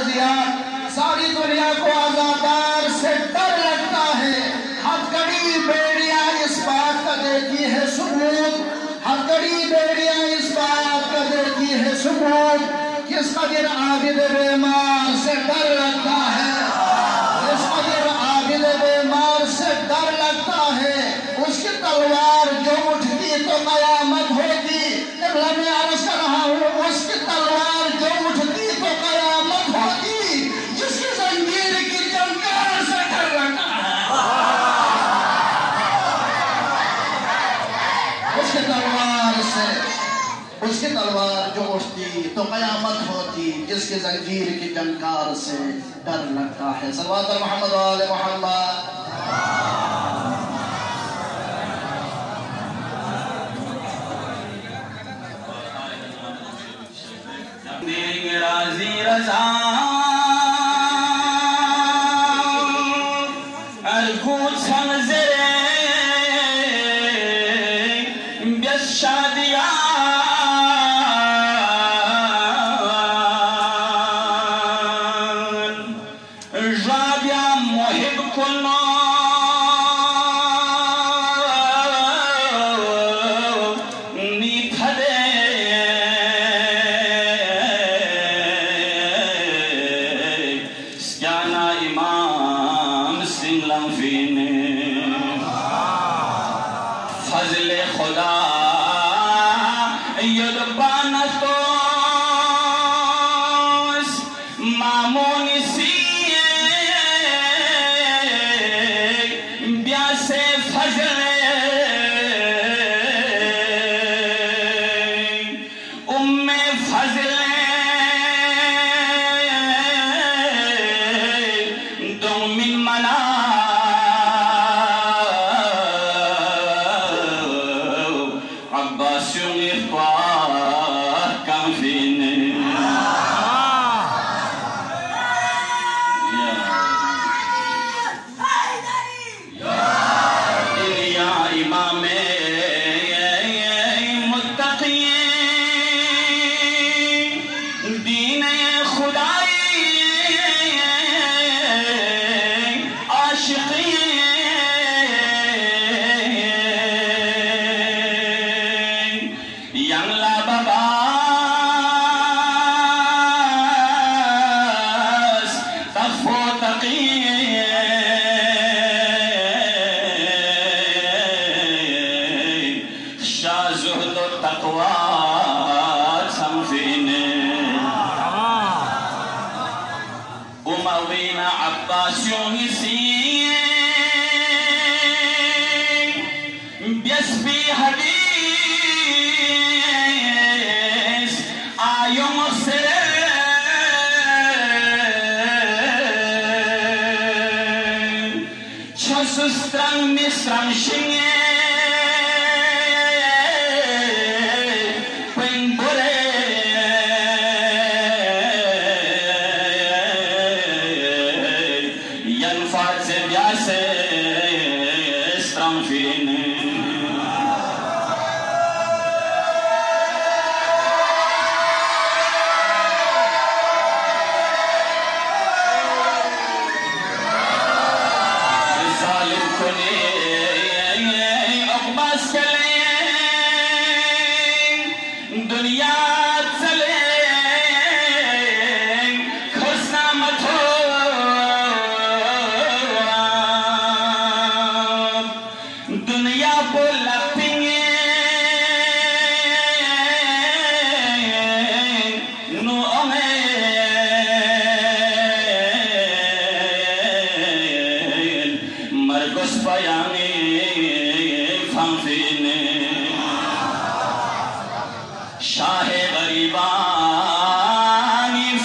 अजियात, सारी दुनिया को अज़ादार से डर लगता है। हथकड़ी बेड़ियां इस बात का देती है सबूत, हथकड़ी बेड़ियां इस बात का देती है सबूत किस कदर आबिद बेमार से डर लगता है, किस कदर आबिद बेमार से डर लगता है। उसकी तलवार जो उठती तो कयामत होती। मैं अर्ज कर रहा हूँ, उसकी तलवार जो उठती तो कयामत होती, जिसकी जंजीर की जंकार से डर लगता है। उसकी तलवार से, उसकी तलवार जो उठती तो कयामत होती, जिसके जंजीर की जंकार से डर लगता है। सल्लल्लाहु अलैहि मोहम्मद व आले मोहम्मद। राजी रजा शादिया राबिया मोहिब कुल्ला फजले खुदा युद्बाना तो मामूनी सी ब्यासे फजले उम्मे फजले दुमिन मना Strang misrang shinge pen bore yan faze byase strang fine दुनिया चले खुशना मत हो दुनिया को लपेंगे नो मरगस पयाने फांफिने शाहे गरीबानी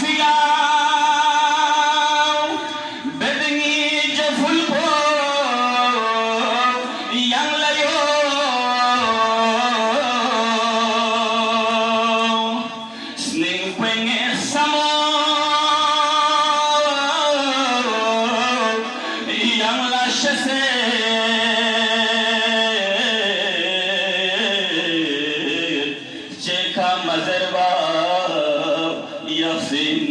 फियाव बेदंगी जफुल को yang layo sning penge samo yang la shese Mazerba Yasin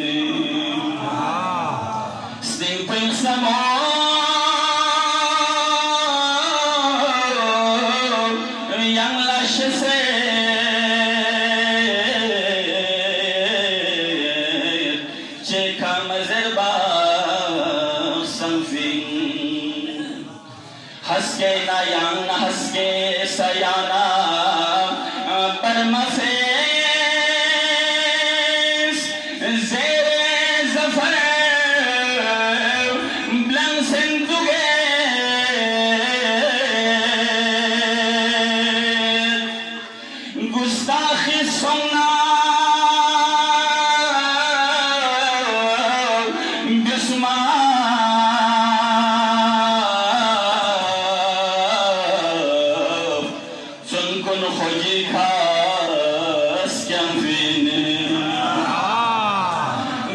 समो yang lasciase cekam zerba something haske na yang haske sayana parmase zere zafar blanc sentuge गुस्ताखी सुनना बिस्मा सुनकुन खोजी खास क्या फिने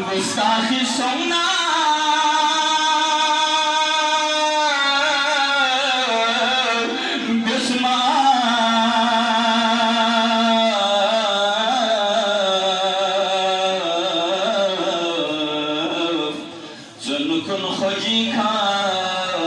गुस्ताखी सुनना बिस्मा सुनकुन खोजी खास